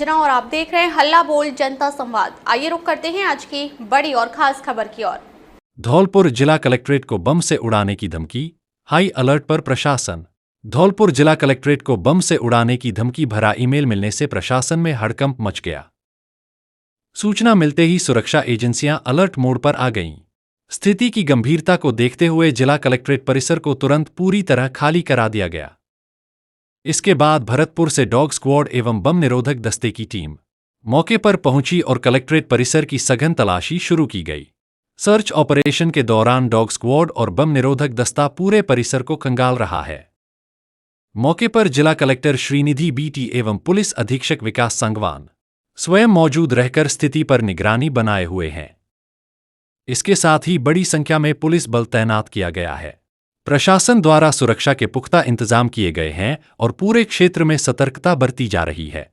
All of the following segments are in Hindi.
अंजना और आप देख रहे हैं हल्ला बोल जनता संवाद। आइए रुक करते हैं आज की बड़ी और खास खबर की ओर। धौलपुर जिला कलेक्ट्रेट को बम से उड़ाने की धमकी, हाई अलर्ट पर प्रशासन। धौलपुर जिला कलेक्ट्रेट को बम से उड़ाने की धमकी भरा ईमेल मिलने से प्रशासन में हड़कंप मच गया। सूचना मिलते ही सुरक्षा एजेंसियां अलर्ट मोड पर आ गईं। स्थिति की गंभीरता को देखते हुए जिला कलेक्ट्रेट परिसर को तुरंत पूरी तरह खाली करा दिया गया। इसके बाद भरतपुर से डॉग स्क्वाड एवं बम निरोधक दस्ते की टीम मौके पर पहुंची और कलेक्ट्रेट परिसर की सघन तलाशी शुरू की गई। सर्च ऑपरेशन के दौरान डॉग स्क्वाड और बम निरोधक दस्ता पूरे परिसर को खंगाल रहा है। मौके पर जिला कलेक्टर श्रीनिधि बीटी एवं पुलिस अधीक्षक विकास संगवान स्वयं मौजूद रहकर स्थिति पर निगरानी बनाए हुए हैं। इसके साथ ही बड़ी संख्या में पुलिस बल तैनात किया गया है। प्रशासन द्वारा सुरक्षा के पुख्ता इंतजाम किए गए हैं और पूरे क्षेत्र में सतर्कता बरती जा रही है।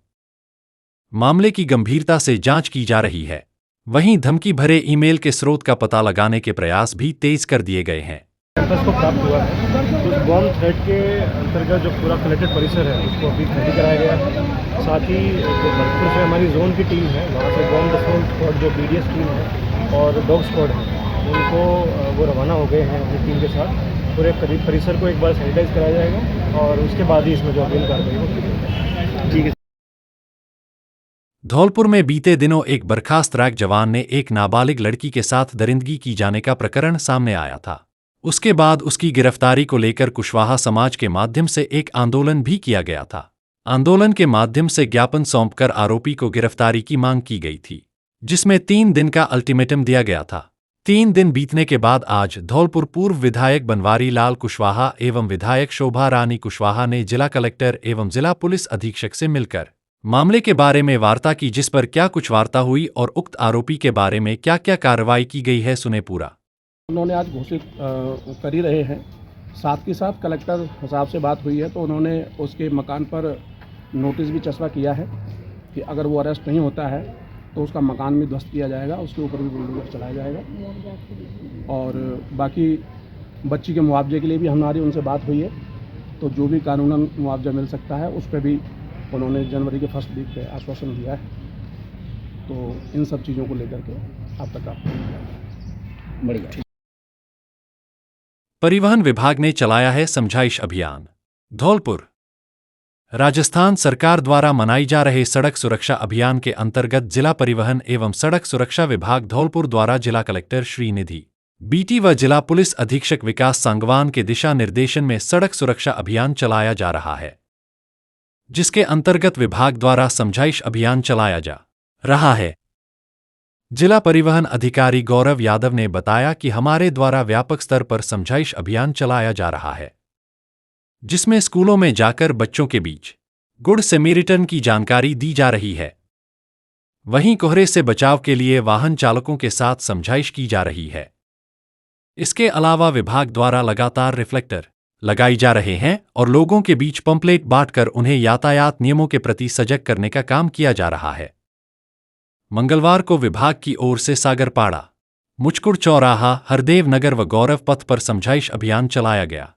मामले की गंभीरता से जांच की जा रही है। वहीं धमकी भरे ईमेल के स्रोत का पता लगाने के प्रयास भी तेज कर दिए गए हैं। कैंपस को प्राप्त हुआ है, उस बॉम्ब थ्रेट के अंतर्गत जो पूरा कलेक्टेड परिसर है उसको अभी खाली कराया गया है। साथ ही जो भरतपुर से हमारी जोन की टीम है, वहाँ से बॉम्ब डिस्पोल स्क्वाड जो BDS टीम है और डॉग स्क्वाड है, उनको वो रवाना हो गए हैं अपनी टीम के साथ। पूरे करीब परिसर को एक बार सैनिटाइज कराया जाएगा और उसके बाद ही इसमें जो अगली कार्रवाई होगी। ठीक है। धौलपुर में बीते दिनों एक बर्खास्त रैक जवान ने एक नाबालिग लड़की के साथ दरिंदगी की जाने का प्रकरण सामने आया था। उसके बाद उसकी गिरफ्तारी को लेकर कुशवाहा समाज के माध्यम से एक आंदोलन भी किया गया था। आंदोलन के माध्यम से ज्ञापन सौंपकर आरोपी को गिरफ्तारी की मांग की गई थी, जिसमें 3 दिन का अल्टीमेटम दिया गया था। 3 दिन बीतने के बाद आज धौलपुर पूर्व विधायक बनवारी लाल कुशवाहा एवं विधायक शोभा रानी कुशवाहा ने जिला कलेक्टर एवं जिला पुलिस अधीक्षक से मिलकर मामले के बारे में वार्ता की, जिस पर क्या कुछ वार्ता हुई और उक्त आरोपी के बारे में क्या क्या कार्रवाई की गई है, सुने पूरा। उन्होंने आज घोषित कर ही रहे हैं। साथ ही साथ कलेक्टर साहब से बात हुई है तो उन्होंने उसके मकान पर नोटिस भी चस्पा किया है कि अगर वो अरेस्ट नहीं होता है तो उसका मकान भी ध्वस्त किया जाएगा, उसके ऊपर भी बुलडोजर चलाया जाएगा। और बाकी बच्ची के मुआवजे के लिए भी हमारी उनसे बात हुई है, तो जो भी कानूनन मुआवजा मिल सकता है उस पर भी उन्होंने जनवरी के फर्स्ट वीक पे आश्वासन दिया है। तो इन सब चीज़ों को लेकर के आप तक आपको बढ़िया। परिवहन विभाग ने चलाया है समझाइश अभियान। धौलपुर राजस्थान सरकार द्वारा मनाई जा रहे सड़क सुरक्षा अभियान के अंतर्गत जिला परिवहन एवं सड़क सुरक्षा विभाग धौलपुर द्वारा जिला कलेक्टर श्रीनिधि बीटी व जिला पुलिस अधीक्षक विकास सांगवान के दिशा निर्देशन में सड़क सुरक्षा अभियान चलाया जा रहा है, जिसके अंतर्गत विभाग द्वारा समझाइश अभियान चलाया जा रहा है। जिला परिवहन अधिकारी गौरव यादव ने बताया कि हमारे द्वारा व्यापक स्तर पर समझाइश अभियान चलाया जा रहा है, जिसमें स्कूलों में जाकर बच्चों के बीच गुड सैमरिटन की जानकारी दी जा रही है। वहीं कोहरे से बचाव के लिए वाहन चालकों के साथ समझाइश की जा रही है। इसके अलावा विभाग द्वारा लगातार रिफ्लेक्टर लगाई जा रहे हैं और लोगों के बीच पंपलेट बांटकर उन्हें यातायात नियमों के प्रति सजग करने का काम किया जा रहा है। मंगलवार को विभाग की ओर से सागरपाड़ा, मुचकुड़ चौराहा, हरदेव नगर व गौरव पथ पर समझाइश अभियान चलाया गया।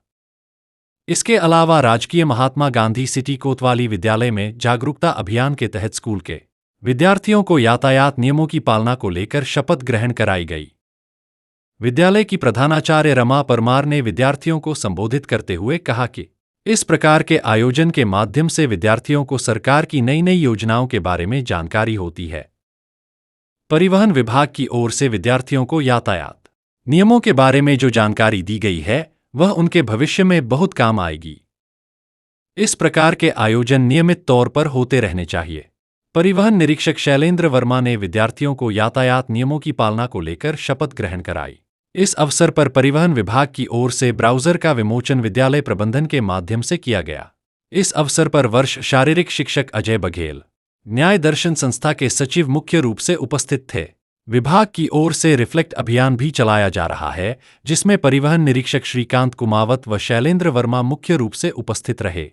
इसके अलावा राजकीय महात्मा गांधी सिटी कोतवाली विद्यालय में जागरूकता अभियान के तहत स्कूल के विद्यार्थियों को यातायात नियमों की पालना को लेकर शपथ ग्रहण कराई गई। विद्यालय की प्रधानाचार्य रमा परमार ने विद्यार्थियों को संबोधित करते हुए कहा कि इस प्रकार के आयोजन के माध्यम से विद्यार्थियों को सरकार की नई नई योजनाओं के बारे में जानकारी होती है। परिवहन विभाग की ओर से विद्यार्थियों को यातायात नियमों के बारे में जो जानकारी दी गई है वह उनके भविष्य में बहुत काम आएगी। इस प्रकार के आयोजन नियमित तौर पर होते रहने चाहिए। परिवहन निरीक्षक शैलेंद्र वर्मा ने विद्यार्थियों को यातायात नियमों की पालना को लेकर शपथ ग्रहण कराई। इस अवसर पर परिवहन विभाग की ओर से ब्राउजर का विमोचन विद्यालय प्रबंधन के माध्यम से किया गया। इस अवसर पर वर्ष शारीरिक शिक्षक अजय बघेल, न्याय दर्शन संस्था के सचिव मुख्य रूप से उपस्थित थे। विभाग की ओर से रिफ्लेक्ट अभियान भी चलाया जा रहा है, जिसमें परिवहन निरीक्षक श्रीकांत कुमावत व शैलेंद्र वर्मा मुख्य रूप से उपस्थित रहे।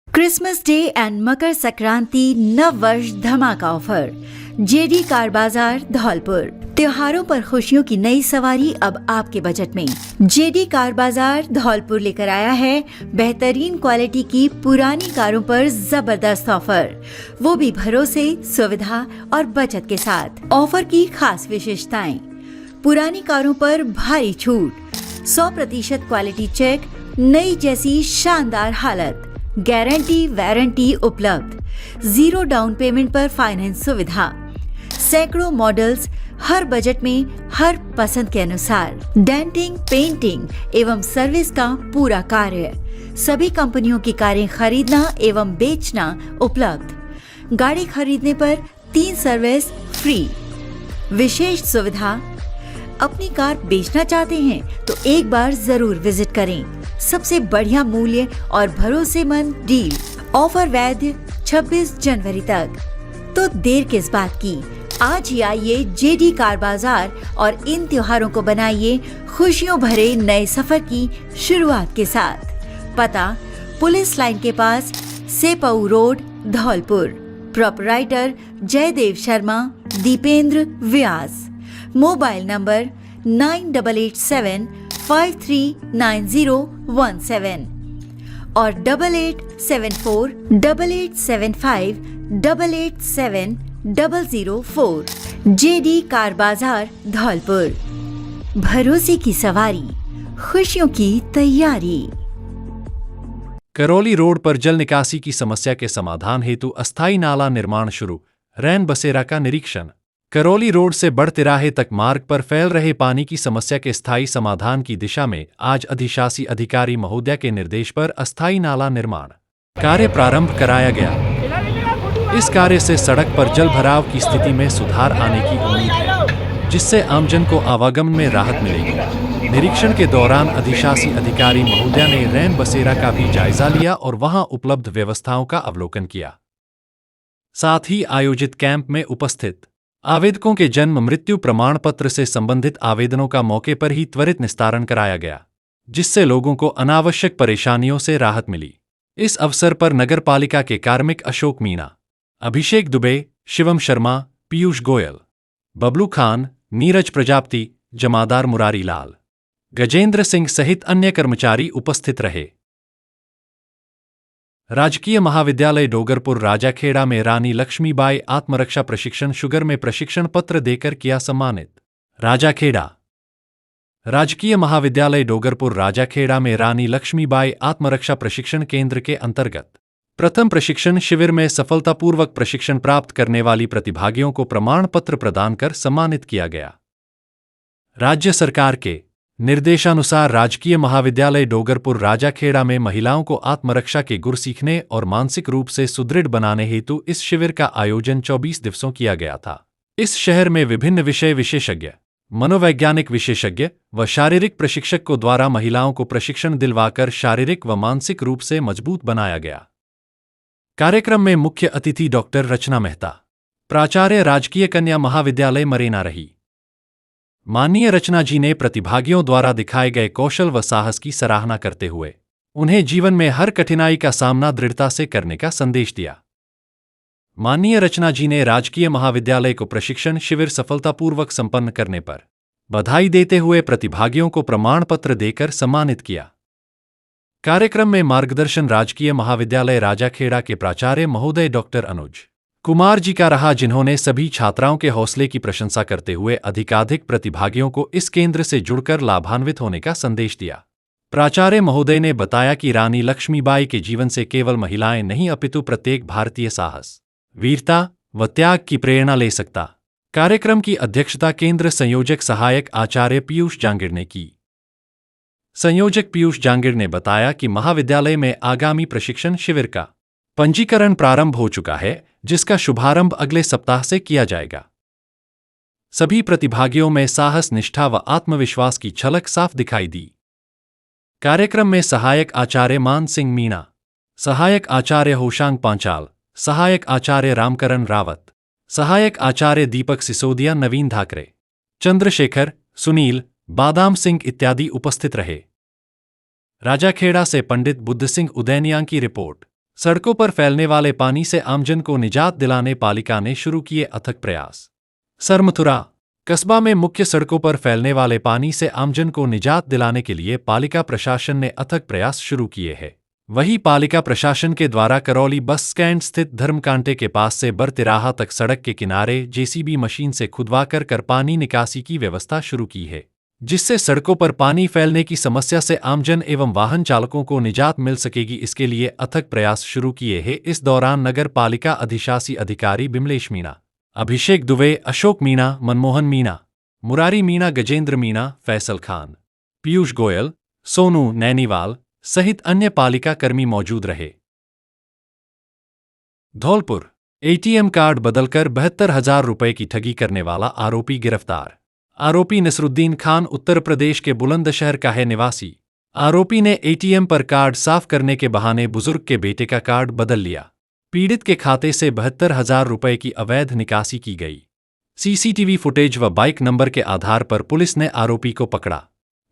Christmas day and Makar Sankranti नव वर्ष धमाका ऑफर, जेडी कार बाजार धौलपुर। त्योहारों पर खुशियों की नई सवारी अब आपके बजट में। जेडी कार बाजार धौलपुर लेकर आया है बेहतरीन क्वालिटी की पुरानी कारों पर जबरदस्त ऑफर, वो भी भरोसे, सुविधा और बचत के साथ। ऑफर की खास विशेषताएं: पुरानी कारों पर भारी छूट, 100% क्वालिटी चेक, नई जैसी शानदार हालत, गारंटी वारंटी उपलब्ध, 0 डाउन पेमेंट पर फाइनेंस सुविधा, सैकड़ों मॉडल्स हर बजट में, हर पसंद के अनुसार, डेंटिंग, पेंटिंग एवं सर्विस का पूरा कार्य, सभी कंपनियों की कारें खरीदना एवं बेचना उपलब्ध, गाड़ी खरीदने पर 3 सर्विस फ्री। विशेष सुविधा: अपनी कार बेचना चाहते हैं तो एक बार जरूर विजिट करें। सबसे बढ़िया मूल्य और भरोसेमंद डील। ऑफर वैध 26 जनवरी तक। तो देर किस बात की, आज ही आइए जेडी कार बाजार और इन त्योहारों को बनाइए खुशियों भरे नए सफर की शुरुआत के साथ। पता: पुलिस लाइन के पास, सेपऊ रोड, धौलपुर। प्रोपराइटर जयदेव शर्मा, दीपेंद्र व्यास। मोबाइल नंबर 9887 539017 और 8874 8875 887004। जेडी कार बाजार धौलपुर। भरोसे की सवारी, खुशियों की तैयारी। करौली रोड पर जल निकासी की समस्या के समाधान हेतु अस्थायी नाला निर्माण शुरू, रैन बसेरा का निरीक्षण। करौली रोड से बड़ तिराहे तक मार्ग पर फैल रहे पानी की समस्या के स्थायी समाधान की दिशा में आज अधिशासी अधिकारी महोदय के निर्देश पर अस्थायी नाला निर्माण कार्य प्रारंभ कराया गया। इस कार्य से सड़क पर जल भराव की स्थिति में सुधार आने की उम्मीद है, जिससे आमजन को आवागमन में राहत मिलेगी। निरीक्षण के दौरान अधिशासी अधिकारी महोदय ने रैन बसेरा का भी जायजा लिया और वहां उपलब्ध व्यवस्थाओं का अवलोकन किया। साथ ही आयोजित कैंप में उपस्थित आवेदकों के जन्म मृत्यु प्रमाण पत्र से संबंधित आवेदनों का मौके पर ही त्वरित निस्तारण कराया गया, जिससे लोगों को अनावश्यक परेशानियों से राहत मिली। इस अवसर पर नगर पालिका के कार्मिक अशोक मीणा, अभिषेक दुबे, शिवम शर्मा, पीयूष गोयल, बबलू खान, नीरज प्रजापति, जमादार मुरारी लाल, गजेंद्र सिंह सहित अन्य कर्मचारी उपस्थित रहे। राजकीय महाविद्यालय डोगरपुर राजाखेड़ा में रानी लक्ष्मीबाई आत्मरक्षा प्रशिक्षण शिविर में प्रशिक्षण पत्र देकर किया सम्मानित। राजाखेड़ा राजकीय महाविद्यालय डोगरपुर राजाखेड़ा में रानी लक्ष्मीबाई आत्मरक्षा प्रशिक्षण केंद्र के अंतर्गत प्रथम प्रशिक्षण शिविर में सफलतापूर्वक प्रशिक्षण प्राप्त करने वाली प्रतिभागियों को प्रमाण पत्र प्रदान कर सम्मानित किया गया। राज्य सरकार के निर्देशानुसार राजकीय महाविद्यालय डोगरपुर राजाखेड़ा में महिलाओं को आत्मरक्षा के गुर सीखने और मानसिक रूप से सुदृढ़ बनाने हेतु इस शिविर का आयोजन 24 दिवसों किया गया था। इस शहर में विभिन्न विषय विशेषज्ञ, मनोवैज्ञानिक विशेषज्ञ व शारीरिक प्रशिक्षकों द्वारा महिलाओं को प्रशिक्षण दिलवाकर शारीरिक व मानसिक रूप से मजबूत बनाया गया। कार्यक्रम में मुख्य अतिथि डॉक्टर रचना मेहता, प्राचार्य राजकीय कन्या महाविद्यालय मरेना रही। माननीय रचना जी ने प्रतिभागियों द्वारा दिखाए गए कौशल व साहस की सराहना करते हुए उन्हें जीवन में हर कठिनाई का सामना दृढ़ता से करने का संदेश दिया। माननीय रचना जी ने राजकीय महाविद्यालय को प्रशिक्षण शिविर सफलतापूर्वक संपन्न करने पर बधाई देते हुए प्रतिभागियों को प्रमाण पत्र देकर सम्मानित किया। कार्यक्रम में मार्गदर्शन राजकीय महाविद्यालय राजाखेड़ा के प्राचार्य महोदय डॉक्टर अनुज कुमार जी का रहा, जिन्होंने सभी छात्राओं के हौसले की प्रशंसा करते हुए अधिकाधिक प्रतिभागियों को इस केंद्र से जुड़कर लाभान्वित होने का संदेश दिया। प्राचार्य महोदय ने बताया कि रानी लक्ष्मीबाई के जीवन से केवल महिलाएं नहीं अपितु प्रत्येक भारतीय साहस, वीरता व त्याग की प्रेरणा ले सकता। कार्यक्रम की अध्यक्षता केंद्र संयोजक सहायक आचार्य पीयूष जांगिड़ ने की। संयोजक पीयूष जांगिड़ ने बताया कि महाविद्यालय में आगामी प्रशिक्षण शिविर का पंजीकरण प्रारंभ हो चुका है, जिसका शुभारंभ अगले सप्ताह से किया जाएगा। सभी प्रतिभागियों में साहस, निष्ठा व आत्मविश्वास की झलक साफ दिखाई दी। कार्यक्रम में सहायक आचार्य मान सिंह मीणा, सहायक आचार्य होशांग पांचाल, सहायक आचार्य रामकरण रावत, सहायक आचार्य दीपक सिसोदिया, नवीन धाकरे, चंद्रशेखर, सुनील, बादाम सिंह इत्यादि उपस्थित रहे। राजाखेड़ा से पंडित बुद्ध सिंह उदैनिया की रिपोर्ट। सड़कों पर फैलने वाले पानी से आमजन को निजात दिलाने पालिका ने शुरू किए अथक प्रयास। सरमथुरा कस्बा में मुख्य सड़कों पर फैलने वाले पानी से आमजन को निजात दिलाने के लिए पालिका प्रशासन ने अथक प्रयास शुरू किए हैं। वहीं पालिका प्रशासन के द्वारा करौली बस स्टैंड स्थित धर्मकांटे के पास से बरतिराहा तक सड़क के किनारे जेसीबी मशीन से खुदवाकर कर पानी निकासी की व्यवस्था शुरू की है, जिससे सड़कों पर पानी फैलने की समस्या से आमजन एवं वाहन चालकों को निजात मिल सकेगी। इसके लिए अथक प्रयास शुरू किए हैं। इस दौरान नगर पालिका अधिशासी अधिकारी बिमलेश मीणा, अभिषेक दुबे, अशोक मीणा, मनमोहन मीणा, मुरारी मीणा, गजेंद्र मीणा, फैसल खान, पीयूष गोयल, सोनू नैनीवाल सहित अन्य पालिका कर्मी मौजूद रहे। धौलपुर एटीएम कार्ड बदलकर 72,000 रुपए की ठगी करने वाला आरोपी गिरफ्तार। आरोपी नसरुद्दीन खान उत्तर प्रदेश के बुलंदशहर का है निवासी। आरोपी ने एटीएम पर कार्ड साफ करने के बहाने बुजुर्ग के बेटे का कार्ड बदल लिया। पीड़ित के खाते से 72,000 रुपए की अवैध निकासी की गई। सीसीटीवी फुटेज व बाइक नंबर के आधार पर पुलिस ने आरोपी को पकड़ा।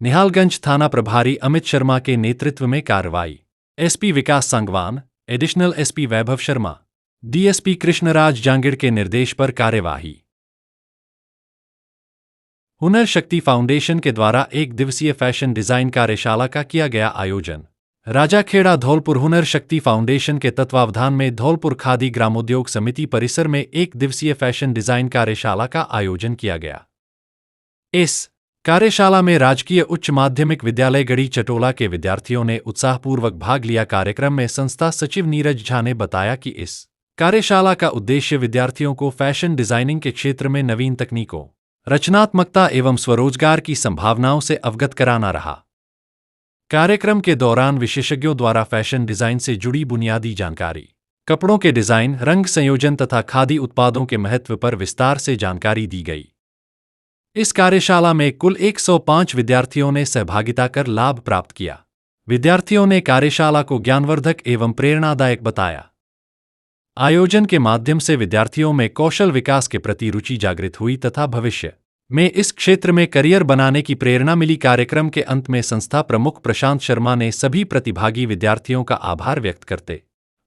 निहालगंज थाना प्रभारी अमित शर्मा के नेतृत्व में कार्रवाई। एसपी विकास सांगवान, एडिशनल एसपी वैभव शर्मा, डीएसपी कृष्णराज जांगिड़ के निर्देश पर कार्यवाही। हुनर शक्ति फाउंडेशन के द्वारा 1 दिवसीय फैशन डिजाइन कार्यशाला का किया गया आयोजन। राजाखेड़ा धौलपुर हुनर शक्ति फाउंडेशन के तत्वावधान में धौलपुर खादी ग्रामोद्योग समिति परिसर में 1 दिवसीय फैशन डिजाइन कार्यशाला का आयोजन किया गया। इस कार्यशाला में राजकीय उच्च माध्यमिक विद्यालय गढ़ी चटोला के विद्यार्थियों ने उत्साहपूर्वक भाग लिया। कार्यक्रम में संस्था सचिव नीरज झा ने बताया कि इस कार्यशाला का उद्देश्य विद्यार्थियों को फैशन डिजाइनिंग के क्षेत्र में नवीन तकनीकों, रचनात्मकता एवं स्वरोजगार की संभावनाओं से अवगत कराना रहा। कार्यक्रम के दौरान विशेषज्ञों द्वारा फैशन डिजाइन से जुड़ी बुनियादी जानकारी, कपड़ों के डिजाइन, रंग संयोजन तथा खादी उत्पादों के महत्व पर विस्तार से जानकारी दी गई। इस कार्यशाला में कुल 105 विद्यार्थियों ने सहभागिता कर लाभ प्राप्त किया। विद्यार्थियों ने कार्यशाला को ज्ञानवर्धक एवं प्रेरणादायक बताया। आयोजन के माध्यम से विद्यार्थियों में कौशल विकास के प्रति रुचि जागृत हुई तथा भविष्य में इस क्षेत्र में करियर बनाने की प्रेरणा मिली। कार्यक्रम के अंत में संस्था प्रमुख प्रशांत शर्मा ने सभी प्रतिभागी विद्यार्थियों का आभार व्यक्त करते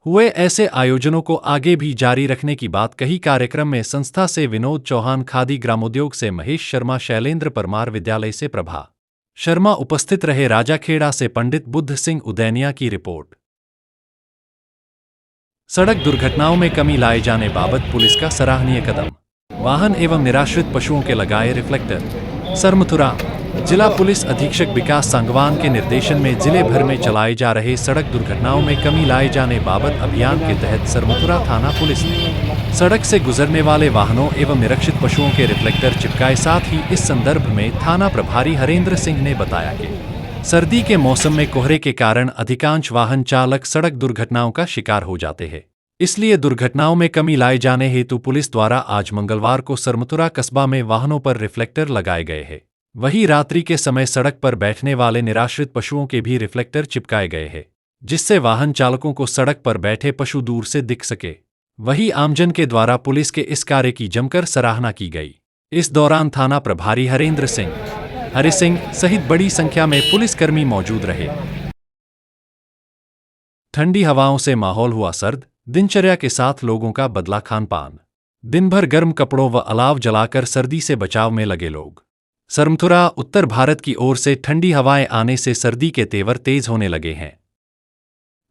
हुए ऐसे आयोजनों को आगे भी जारी रखने की बात कही। कार्यक्रम में संस्था से विनोद चौहान, खादी ग्रामोद्योग से महेश शर्मा, शैलेंद्र परमार, विद्यालय से प्रभा शर्मा उपस्थित रहे। राजाखेड़ा से पंडित बुद्ध सिंह उदैनिया की रिपोर्ट। सड़क दुर्घटनाओं में कमी लाए जाने बाबत पुलिस का सराहनीय कदम। वाहन एवं निराश्रित पशुओं के लगाए रिफ्लेक्टर। सरमथुरा जिला पुलिस अधीक्षक विकास सांगवान के निर्देशन में जिले भर में चलाए जा रहे सड़क दुर्घटनाओं में कमी लाए जाने बाबत अभियान के तहत सरमथुरा थाना पुलिस ने सड़क से गुजरने वाले वाहनों एवं निरक्षित पशुओं के रिफ्लेक्टर चिपकाए। साथ ही इस संदर्भ में थाना प्रभारी हरेंद्र सिंह ने बताया कि सर्दी के मौसम में कोहरे के कारण अधिकांश वाहन चालक सड़क दुर्घटनाओं का शिकार हो जाते हैं। इसलिए दुर्घटनाओं में कमी लाए जाने हेतु पुलिस द्वारा आज मंगलवार को सरमथुरा कस्बा में वाहनों पर रिफ्लेक्टर लगाए गए हैं। वहीं रात्रि के समय सड़क पर बैठने वाले निराश्रित पशुओं के भी रिफ्लेक्टर चिपकाए गए हैं, जिससे वाहन चालकों को सड़क पर बैठे पशु दूर से दिख सके। वहीं आमजन के द्वारा पुलिस के इस कार्य की जमकर सराहना की गई। इस दौरान थाना प्रभारी हरेंद्र सिंह, हरि सिंह सहित बड़ी संख्या में पुलिसकर्मी मौजूद रहे। ठंडी हवाओं से माहौल हुआ सर्द, दिनचर्या के साथ लोगों का बदला खान पान। दिन भर गर्म कपड़ों व अलाव जलाकर सर्दी से बचाव में लगे लोग। सरमथुरा उत्तर भारत की ओर से ठंडी हवाएं आने से सर्दी के तेवर तेज होने लगे हैं।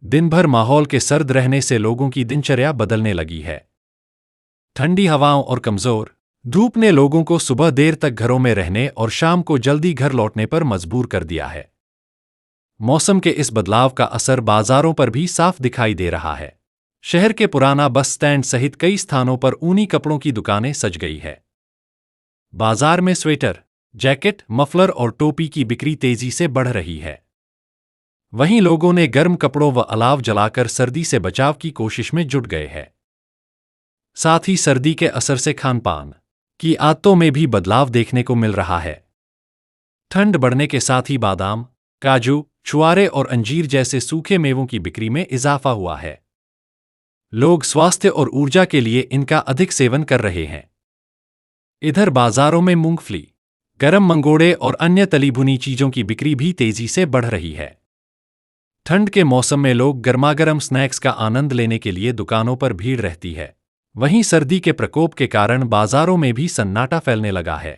दिन भर माहौल के सर्द रहने से लोगों की दिनचर्या बदलने लगी है। ठंडी हवाओं और कमजोर धूप ने लोगों को सुबह देर तक घरों में रहने और शाम को जल्दी घर लौटने पर मजबूर कर दिया है। मौसम के इस बदलाव का असर बाजारों पर भी साफ दिखाई दे रहा है। शहर के पुराना बस स्टैंड सहित कई स्थानों पर ऊनी कपड़ों की दुकानें सज गई है। बाजार में स्वेटर, जैकेट, मफलर और टोपी की बिक्री तेजी से बढ़ रही है। वहीं लोगों ने गर्म कपड़ों व अलाव जलाकर सर्दी से बचाव की कोशिश में जुट गए हैं। साथ ही सर्दी के असर से खान पान की आदतों में भी बदलाव देखने को मिल रहा है। ठंड बढ़ने के साथ ही बादाम, काजू, छुआरे और अंजीर जैसे सूखे मेवों की बिक्री में इजाफा हुआ है। लोग स्वास्थ्य और ऊर्जा के लिए इनका अधिक सेवन कर रहे हैं। इधर बाजारों में मूंगफली, गरम मंगोड़े और अन्य तली भुनी चीजों की बिक्री भी तेजी से बढ़ रही है। ठंड के मौसम में लोग गर्मागर्म स्नैक्स का आनंद लेने के लिए दुकानों पर भीड़ रहती है। वहीं सर्दी के प्रकोप के कारण बाजारों में भी सन्नाटा फैलने लगा है।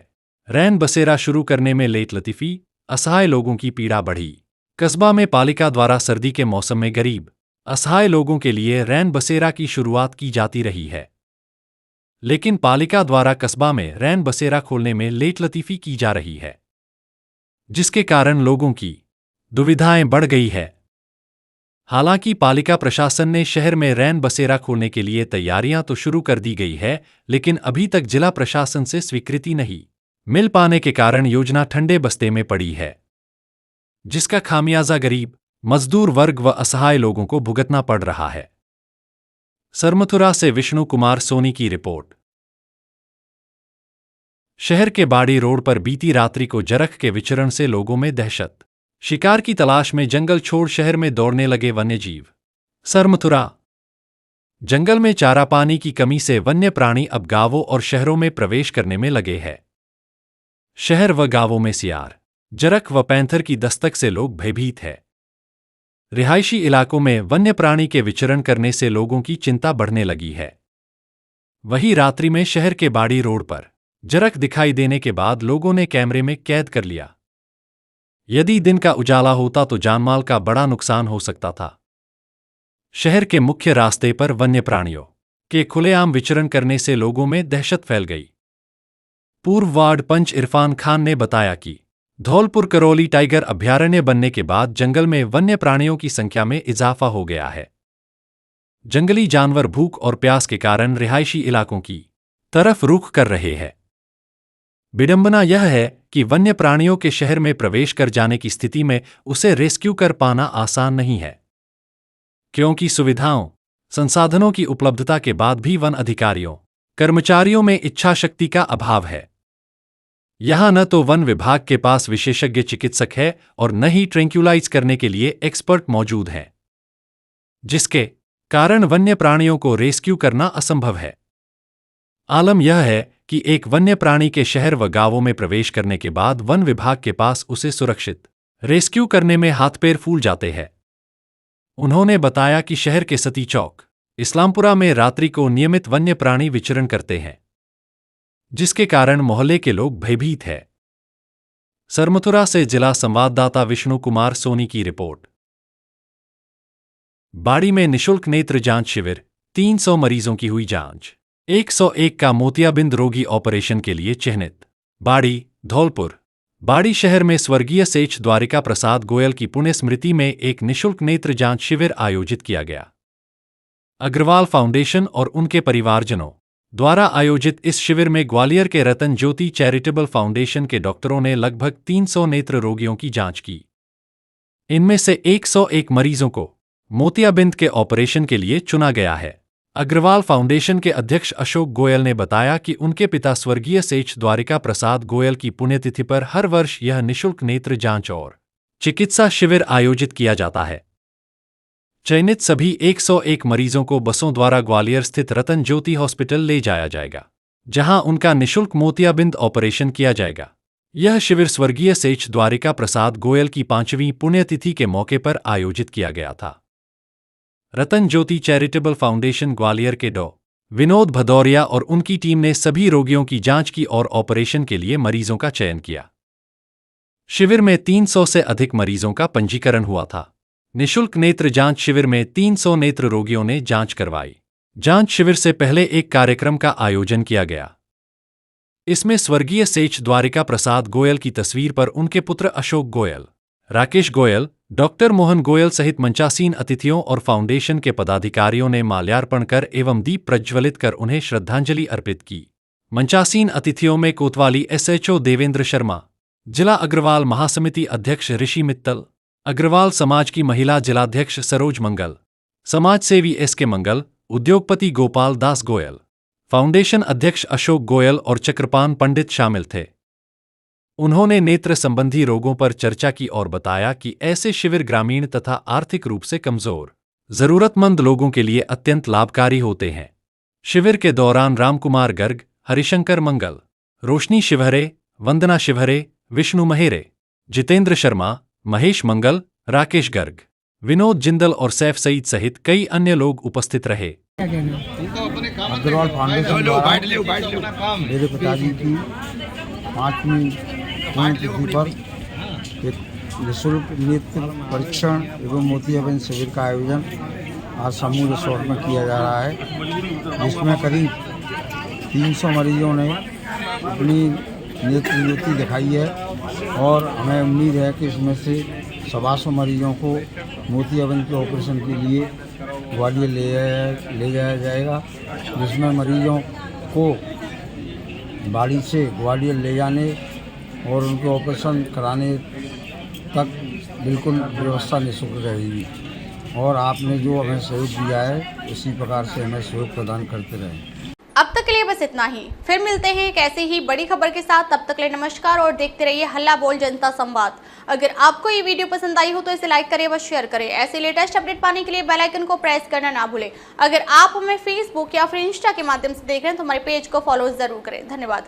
रैन बसेरा शुरू करने में लेट लतीफी, असहाय लोगों की पीड़ा बढ़ी। कस्बा में पालिका द्वारा सर्दी के मौसम में गरीब, असहाय लोगों के लिए रैन बसेरा की शुरुआत की जाती रही है, लेकिन पालिका द्वारा कस्बा में रैन बसेरा खोलने में लेट लतीफी की जा रही है, जिसके कारण लोगों की दुविधाएं बढ़ गई है। हालांकि पालिका प्रशासन ने शहर में रैन बसेरा खोलने के लिए तैयारियां तो शुरू कर दी गई है, लेकिन अभी तक जिला प्रशासन से स्वीकृति नहीं मिल पाने के कारण योजना ठंडे बस्ते में पड़ी है, जिसका खामियाजा गरीब, मजदूर वर्ग व असहाय लोगों को भुगतना पड़ रहा है। सरमथुरा से विष्णु कुमार सोनी की रिपोर्ट। शहर के बाड़ी रोड पर बीती रात्रि को जरख के विचरण से लोगों में दहशत। शिकार की तलाश में जंगल छोड़ शहर में दौड़ने लगे वन्यजीव। सरमथुरा जंगल में चारा पानी की कमी से वन्य प्राणी अब गांवों और शहरों में प्रवेश करने में लगे हैं। शहर व गांवों में सियार, जरख व पैंथर की दस्तक से लोग भयभीत हैं। रिहायशी इलाकों में वन्य प्राणी के विचरण करने से लोगों की चिंता बढ़ने लगी है। वहीं रात्रि में शहर के बाड़ी रोड पर जरख दिखाई देने के बाद लोगों ने कैमरे में कैद कर लिया। यदि दिन का उजाला होता तो जानमाल का बड़ा नुकसान हो सकता था। शहर के मुख्य रास्ते पर वन्य प्राणियों के खुलेआम विचरण करने से लोगों में दहशत फैल गई। पूर्व वार्ड पंच इरफान खान ने बताया कि धौलपुर करौली टाइगर अभयारण्य बनने के बाद जंगल में वन्य प्राणियों की संख्या में इजाफा हो गया है। जंगली जानवर भूख और प्यास के कारण रिहायशी इलाकों की तरफ रुख कर रहे हैं। विडंबना यह है कि वन्य प्राणियों के शहर में प्रवेश कर जाने की स्थिति में उसे रेस्क्यू कर पाना आसान नहीं है, क्योंकि सुविधाओं, संसाधनों की उपलब्धता के बाद भी वन अधिकारियों, कर्मचारियों में इच्छा शक्ति का अभाव है। यहां न तो वन विभाग के पास विशेषज्ञ चिकित्सक है और न ही ट्रैंक्यूलाइज करने के लिए एक्सपर्ट मौजूद हैं, जिसके कारण वन्य प्राणियों को रेस्क्यू करना असंभव है। आलम यह है कि एक वन्य प्राणी के शहर व गांवों में प्रवेश करने के बाद वन विभाग के पास उसे सुरक्षित रेस्क्यू करने में हाथ पैर फूल जाते हैं। उन्होंने बताया कि शहर के सती चौक, इस्लामपुरा में रात्रि को नियमित वन्य प्राणी विचरण करते हैं, जिसके कारण मोहल्ले के लोग भयभीत हैं। सरमथुरा से जिला संवाददाता विष्णु कुमार सोनी की रिपोर्ट। बाड़ी में निशुल्क नेत्र जांच शिविर, 300 मरीजों की हुई जांच। 101 का मोतियाबिंद रोगी ऑपरेशन के लिए चिन्हित। बाड़ी, धौलपुर। बाड़ी शहर में स्वर्गीय सेठ द्वारिका प्रसाद गोयल की पुण्य स्मृति में एक निशुल्क नेत्र जांच शिविर आयोजित किया गया। अग्रवाल फाउंडेशन और उनके परिवारजनों द्वारा आयोजित इस शिविर में ग्वालियर के रतन ज्योति चैरिटेबल फाउंडेशन के डॉक्टरों ने लगभग 300 नेत्र रोगियों की जांच की। इनमें से 101 मरीजों को मोतियाबिंद के ऑपरेशन के लिए चुना गया है। अग्रवाल फाउंडेशन के अध्यक्ष अशोक गोयल ने बताया कि उनके पिता स्वर्गीय सेठ द्वारिका प्रसाद गोयल की पुण्यतिथि पर हर वर्ष यह निशुल्क नेत्र जांच और चिकित्सा शिविर आयोजित किया जाता है। चयनित सभी 101 मरीजों को बसों द्वारा ग्वालियर स्थित रतन ज्योति हॉस्पिटल ले जाया जाएगा, जहां उनका निशुल्क मोतियाबिंद ऑपरेशन किया जाएगा। यह शिविर स्वर्गीय सेठ द्वारिका प्रसाद गोयल की 5वीं पुण्यतिथि के मौके पर आयोजित किया गया था। रतन ज्योति चैरिटेबल फाउंडेशन ग्वालियर के डॉ. विनोद भदौरिया और उनकी टीम ने सभी रोगियों की जांच की और ऑपरेशन के लिए मरीजों का चयन किया। शिविर में 300 से अधिक मरीजों का पंजीकरण हुआ था। निशुल्क नेत्र जांच शिविर में 300 नेत्र रोगियों ने जांच करवाई। जांच शिविर से पहले एक कार्यक्रम का आयोजन किया गया। इसमें स्वर्गीय सेठ द्वारिका प्रसाद गोयल की तस्वीर पर उनके पुत्र अशोक गोयल, राकेश गोयल, डॉक्टर मोहन गोयल सहित मंचासीन अतिथियों और फाउंडेशन के पदाधिकारियों ने माल्यार्पण कर एवं दीप प्रज्वलित कर उन्हें श्रद्धांजलि अर्पित की। मंचासीन अतिथियों में कोतवाली SHO देवेंद्र शर्मा, जिला अग्रवाल महासमिति अध्यक्ष ऋषि मित्तल, अग्रवाल समाज की महिला जिलाध्यक्ष सरोज मंगल, समाजसेवी SK मंगल, उद्योगपति गोपाल दास गोयल, फाउंडेशन अध्यक्ष अशोक गोयल और चक्रपान पंडित शामिल थे। उन्होंने नेत्र संबंधी रोगों पर चर्चा की और बताया कि ऐसे शिविर ग्रामीण तथा आर्थिक रूप से कमजोर, जरूरतमंद लोगों के लिए अत्यंत लाभकारी होते हैं। शिविर के दौरान रामकुमार गर्ग, हरिशंकर मंगल, रोशनी शिवहरे, वंदना शिवहरे, विष्णु महेरे, जितेंद्र शर्मा, महेश मंगल, राकेश गर्ग, विनोद जिंदल और सैफ सईद सहित कई अन्य लोग उपस्थित रहे। अग्रवाल फाउंडेशन द्वारा मेरे पिताजी की 5वीं पुण्यतिथि पर एक निःशुल्क नेत्र परीक्षण एवं मोतियाबिंद शिविर का आयोजन आज समूह रिसोर्ट में किया जा रहा है, जिसमें करीब 300 मरीजों ने अपनी नेत्र ज्योति दिखाई है और हमें उम्मीद है कि इसमें से 125 मरीजों को मोतियाबिंद के ऑपरेशन के लिए ग्वालियर ले जाया जाएगा, जिसमें मरीजों को बाड़ी से ग्वालियर ले जाने और उनके ऑपरेशन कराने तक बिल्कुल व्यवस्था निःशुल्क रहेगी। और आपने जो हमें सहयोग दिया है इसी प्रकार से हमें सहयोग प्रदान करते रहें। अब तक के लिए बस इतना ही, फिर मिलते हैं एक ऐसी ही बड़ी खबर के साथ। तब तक के लिए नमस्कार और देखते रहिए हल्ला बोल जनता संवाद। अगर आपको ये वीडियो पसंद आई हो तो इसे लाइक करें व शेयर करें। ऐसे लेटेस्ट अपडेट पाने के लिए बेल आइकन को प्रेस करना ना भूलें। अगर आप हमें फेसबुक या फिर इंस्टा के माध्यम से देख रहे हैं तो हमारे पेज को फॉलो जरूर करें। धन्यवाद।